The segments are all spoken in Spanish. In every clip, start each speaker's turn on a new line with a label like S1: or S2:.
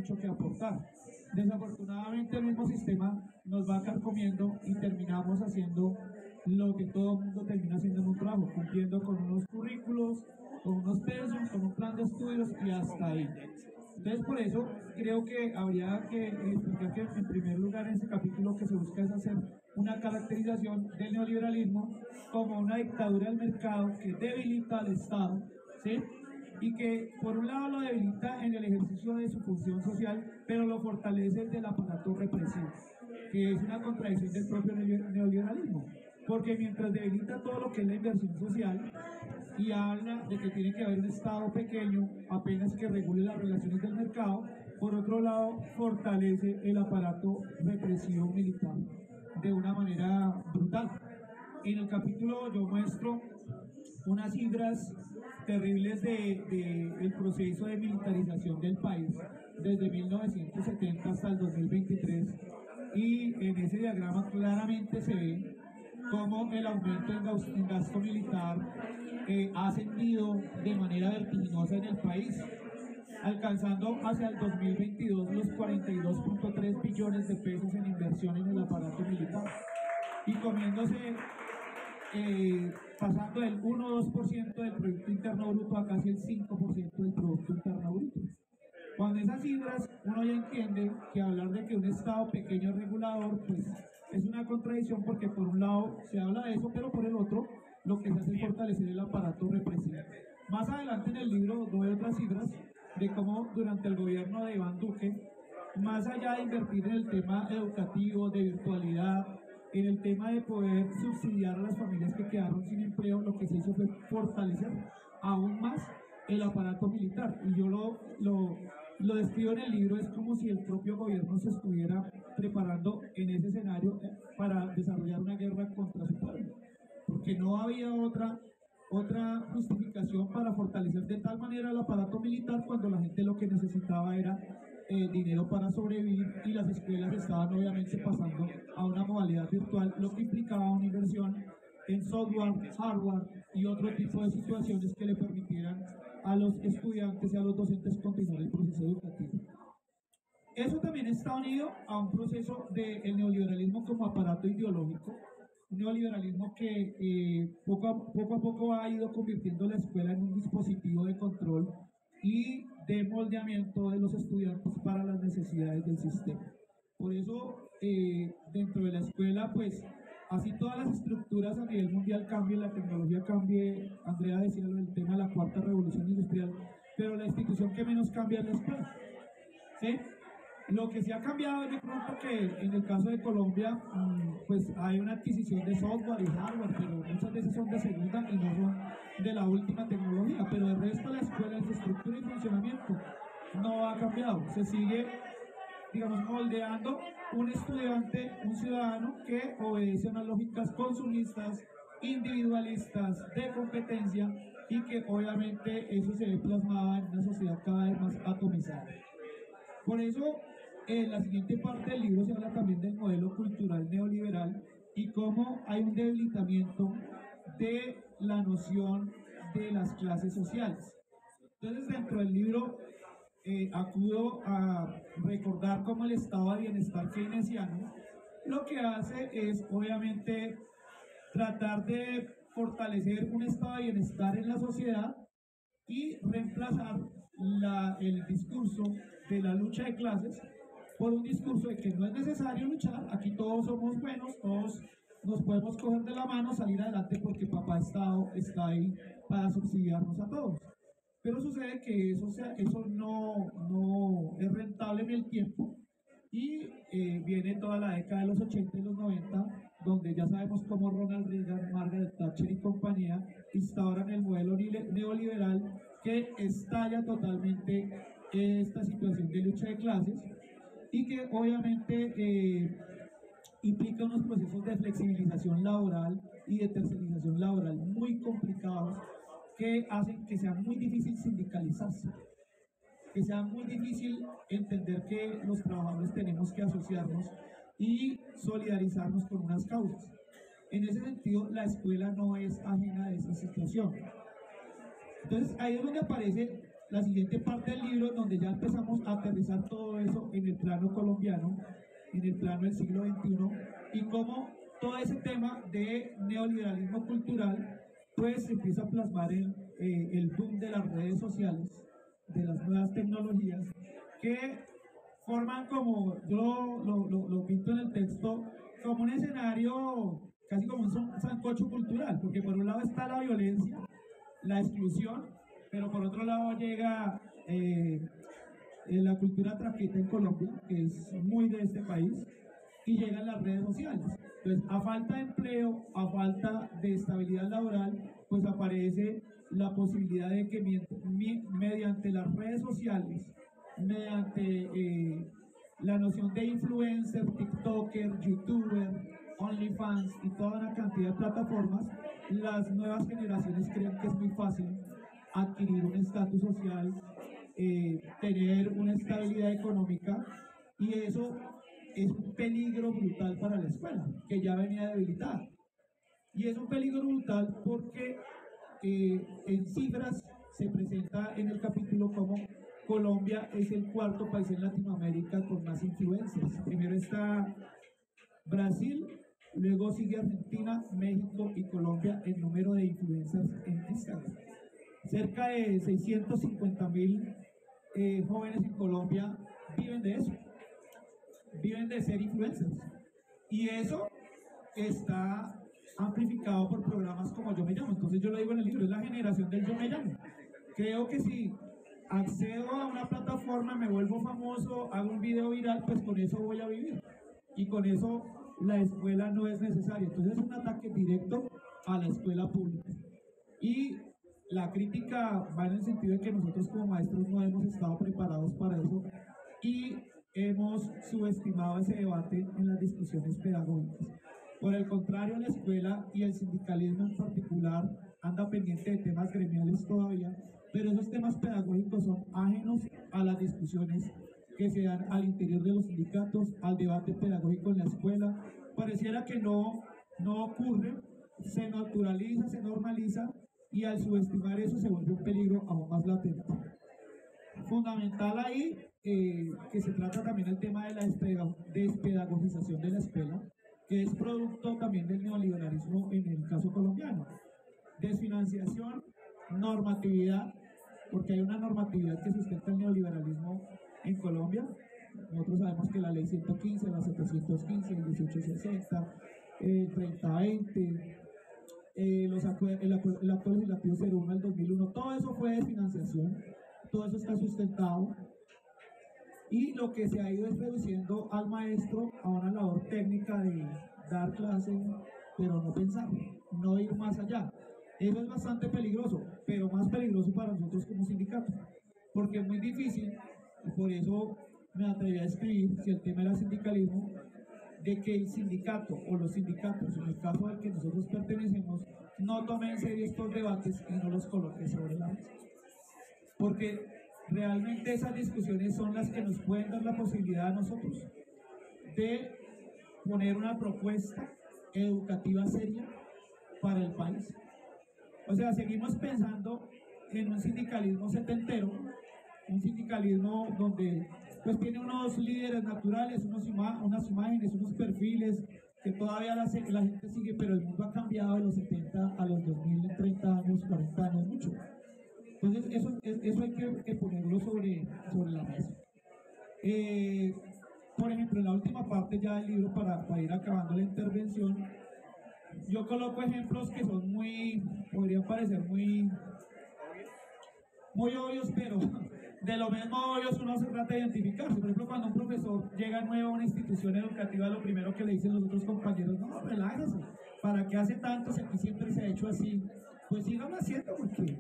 S1: mucho que aportar. Desafortunadamente el mismo sistema nos va carcomiendo y terminamos haciendo lo que todo el mundo termina haciendo en un trabajo, cumpliendo con unos currículos, con unos pensos, con un plan de estudios y hasta ahí. Entonces por eso creo que habría que explicar que en primer lugar en este capítulo que se busca es hacer una caracterización del neoliberalismo como una dictadura del mercado que debilita al Estado, ¿sí? Y que por un lado lo debilita en el ejercicio de su función social, pero lo fortalece desde el aparato represivo, que es una contradicción del propio neoliberalismo, porque mientras debilita todo lo que es la inversión social y habla de que tiene que haber un Estado pequeño apenas que regule las relaciones del mercado, por otro lado fortalece el aparato represivo militar de una manera brutal. En el capítulo yo muestro unas cifras terribles del proceso de militarización del país desde 1970 hasta el 2023 y en ese diagrama claramente se ve cómo el aumento en gasto militar ha ascendido de manera vertiginosa en el país, alcanzando hacia el 2022 los 42.3 billones de pesos en inversión en el aparato militar y comiéndose pasando del 1 o 2% del Producto Interno Bruto a casi el 5% del Producto Interno Bruto. Cuando esas cifras uno ya entiende que hablar de que un Estado pequeño regulador pues es una contradicción porque por un lado se habla de eso, pero por el otro lo que se hace es fortalecer el aparato represivo. Más adelante en el libro doy otras cifras de cómo durante el gobierno de Iván Duque, más allá de invertir en el tema educativo, de virtualidad, en el tema de poder subsidiar a las familias que quedaron sin empleo, lo que se hizo fue fortalecer aún más el aparato militar. Y yo lo describo en el libro, es como si el propio gobierno se estuviera preparando en ese escenario para desarrollar una guerra contra su pueblo, porque no había otra justificación para fortalecer de tal manera el aparato militar cuando la gente lo que necesitaba era dinero para sobrevivir y las escuelas estaban obviamente pasando a una modalidad virtual, lo que implicaba una inversión en software, hardware y otro tipo de situaciones que le permitieran a los estudiantes y a los docentes continuar el proceso educativo. Eso también está unido a un proceso del neoliberalismo como aparato ideológico, un neoliberalismo que poco a poco ha ido convirtiendo la escuela en un dispositivo de control y de moldeamiento de los estudiantes para las necesidades del sistema. Por eso, dentro de la escuela, pues, así todas las estructuras a nivel mundial cambien, la tecnología cambie, Andrea decía lo del tema de la cuarta revolución industrial, pero la institución que menos cambia es la escuela, ¿sí? Lo que sí ha cambiado es de pronto que en el caso de Colombia, pues hay una adquisición de software y hardware, pero muchas veces son de segunda y no son de la última tecnología, pero el resto de la escuela, en su estructura y funcionamiento, no ha cambiado. Se sigue, digamos, moldeando un estudiante, un ciudadano que obedece a unas lógicas consumistas, individualistas, de competencia, y que obviamente eso se ve plasmado en una sociedad cada vez más atomizada. Por eso, en la siguiente parte del libro se habla también del modelo cultural neoliberal y cómo hay un debilitamiento de la noción de las clases sociales. Entonces, dentro del libro acudo a recordar cómo el estado de bienestar keynesiano lo que hace es, obviamente, tratar de fortalecer un estado de bienestar en la sociedad y reemplazar el discurso de la lucha de clases por un discurso de que no es necesario luchar, aquí todos somos buenos, todos nos podemos coger de la mano, salir adelante porque papá Estado está ahí para subsidiarnos a todos. Pero sucede que eso no es rentable en el tiempo y viene toda la década de los 80 y los 90, donde ya sabemos cómo Ronald Reagan, Margaret Thatcher y compañía instauran el modelo neoliberal que estalla totalmente esta situación de lucha de clases y que obviamente implica unos procesos de flexibilización laboral y de tercerización laboral muy complicados que hacen que sea muy difícil sindicalizarse, que sea muy difícil entender que los trabajadores tenemos que asociarnos y solidarizarnos con unas causas. En ese sentido, la escuela no es ajena a esa situación. Entonces, ahí es donde aparece la siguiente parte del libro, donde ya empezamos a aterrizar todo eso en el plano colombiano, en el plano del siglo XXI, y cómo todo ese tema de neoliberalismo cultural pues se empieza a plasmar en el boom de las redes sociales, de las nuevas tecnologías, que forman como, yo lo pinto en el texto, como un escenario, casi como un sancocho cultural, porque por un lado está la violencia, la exclusión, pero por otro lado llega la cultura traqueta en Colombia, que es muy de este país, y llegan las redes sociales. Entonces, a falta de empleo, a falta de estabilidad laboral, pues aparece la posibilidad de que mediante las redes sociales, mediante la noción de influencer, TikToker, YouTuber, OnlyFans y toda una cantidad de plataformas, las nuevas generaciones creen que es muy fácil adquirir un estatus social, tener una estabilidad económica, y eso es un peligro brutal para la escuela, que ya venía debilitada. Y es un peligro brutal porque en cifras se presenta en el capítulo como Colombia es el cuarto país en Latinoamérica con más influencers. Primero está Brasil, luego sigue Argentina, México y Colombia en número de influencers en Instagram. Cerca de 650.000 jóvenes en Colombia viven de eso, viven de ser influencers. Y eso está amplificado por programas como Yo Me Llamo. Entonces yo lo digo en el libro, es la generación del Yo Me Llamo. Creo que si accedo a una plataforma, me vuelvo famoso, hago un video viral, pues con eso voy a vivir. Y con eso la escuela no es necesaria. Entonces es un ataque directo a la escuela pública. Y la crítica va en el sentido de que nosotros como maestros no hemos estado preparados para eso y hemos subestimado ese debate en las discusiones pedagógicas. Por el contrario, la escuela y el sindicalismo en particular anda pendiente de temas gremiales todavía, pero esos temas pedagógicos son ajenos a las discusiones que se dan al interior de los sindicatos, al debate pedagógico en la escuela. Pareciera que no ocurre, se naturaliza, se normaliza, y al subestimar eso se vuelve un peligro aún más latente. Fundamental ahí que se trata también el tema de la despedagogización de la escuela, que es producto también del neoliberalismo en el caso colombiano. Desfinanciación, normatividad, porque hay una normatividad que sustenta el neoliberalismo en Colombia. Nosotros sabemos que la ley 115, la 715, el 1860, el 3020, el acto legislativo 01 del 2001, todo eso fue desfinanciación, todo eso está sustentado, y lo que se ha ido es reduciendo al maestro a una labor técnica de dar clase, pero no pensar, no ir más allá. Eso es bastante peligroso, pero más peligroso para nosotros como sindicato, porque es muy difícil, y por eso me atreví a escribir, si el tema era sindicalismo, de que el sindicato o los sindicatos, en el caso al que nosotros pertenecemos, no tomen en serio estos debates y no los coloquen sobre la mesa. Porque realmente esas discusiones son las que nos pueden dar la posibilidad a nosotros de poner una propuesta educativa seria para el país. O sea, seguimos pensando en un sindicalismo setentero, un sindicalismo donde pues tiene unos líderes naturales, unas imágenes, unos perfiles que todavía la gente sigue, pero el mundo ha cambiado de los 70 a los 2000, 30 años, 40 años, mucho. Entonces eso hay que ponerlo sobre la mesa. Por ejemplo, en la última parte ya del libro, para ir acabando la intervención, yo coloco ejemplos que son podrían parecer muy obvios, pero de lo mismo obvios uno se trata de identificarse. Por ejemplo, cuando un profesor llega nuevo a una institución educativa, lo primero que le dicen los otros compañeros, no, relájese, ¿para qué hace tanto si aquí siempre se ha hecho así? Pues sigan haciendo, porque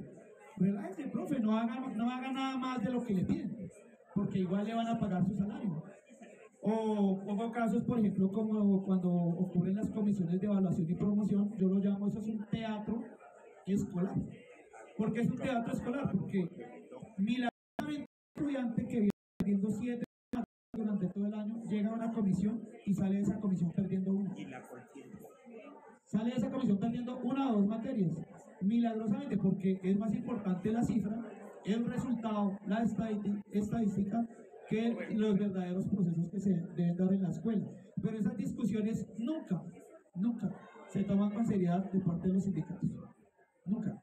S1: relájese, profe, no haga nada más de lo que le piden, porque igual le van a pagar su salario. O pongo casos, por ejemplo, como cuando ocurren las comisiones de evaluación y promoción, yo lo llamo, eso es un teatro escolar. ¿Por qué es un teatro escolar? Porque milagrosamente un estudiante que viene perdiendo 7 durante todo el año llega a una comisión y sale de esa comisión perdiendo una. Sale de esa comisión perdiendo 1 o 2 materias. Milagrosamente, porque es más importante la cifra el resultado, la estadística, que los verdaderos procesos que se deben dar en la escuela. Pero esas discusiones nunca se toman con seriedad de parte de los sindicatos. Nunca.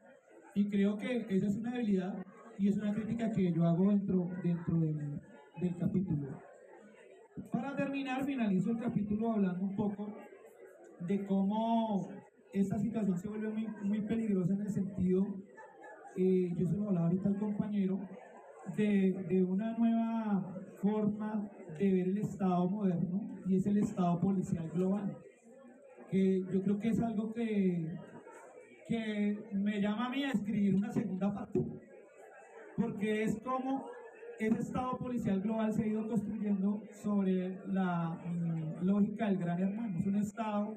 S1: Y creo que esa es una debilidad y es una crítica que yo hago dentro del capítulo. Para terminar, finalizo el capítulo hablando un poco de cómo esta situación se vuelve muy peligrosa en el sentido, yo se lo hablaba ahorita al compañero, de una nueva forma de ver el Estado moderno, y es el Estado policial global, que yo creo que es algo que me llama a mí a escribir una segunda parte, porque es como ese Estado policial global se ha ido construyendo sobre la lógica del gran hermano. Es un Estado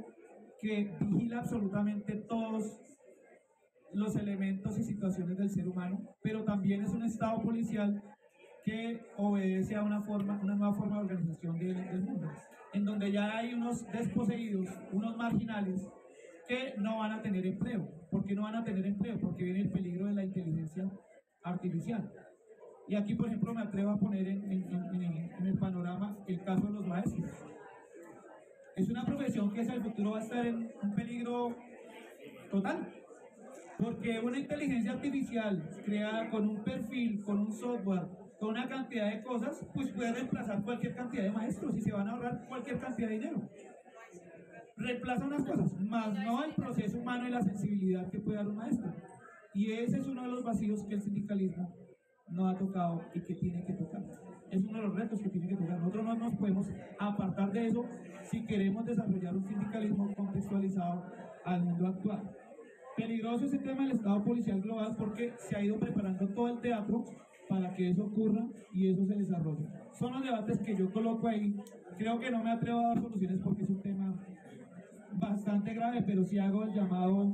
S1: que vigila absolutamente todos los elementos y situaciones del ser humano, pero también es un Estado policial que obedece a una nueva forma de organización del mundo, en donde ya hay unos desposeídos, unos marginales, que no van a tener empleo. ¿Por qué no van a tener empleo? Porque viene el peligro de la inteligencia artificial. Y aquí, por ejemplo, me atrevo a poner en el panorama el caso de los maestros. Es una profesión que hacia el futuro va a estar en un peligro total, porque una inteligencia artificial creada con un perfil, con un software, con una cantidad de cosas, pues puede reemplazar cualquier cantidad de maestros y se van a ahorrar cualquier cantidad de dinero. Reemplaza unas cosas, más no el proceso humano y la sensibilidad que puede dar un maestro. Y ese es uno de los vacíos que el sindicalismo no ha tocado y que tiene que tocar. Es uno de los retos que tiene que tocar. Nosotros no nos podemos apartar de eso si queremos desarrollar un sindicalismo contextualizado al mundo actual. Peligroso ese tema del Estado policial global porque se ha ido preparando todo el teatro para que eso ocurra y eso se desarrolle. Son los debates que yo coloco ahí. Creo que no me atrevo a dar soluciones porque es un tema bastante grave, pero sí hago el llamado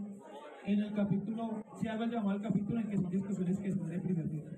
S1: en el capítulo, sí hago el llamado al capítulo en que son discusiones que son de primer nivel.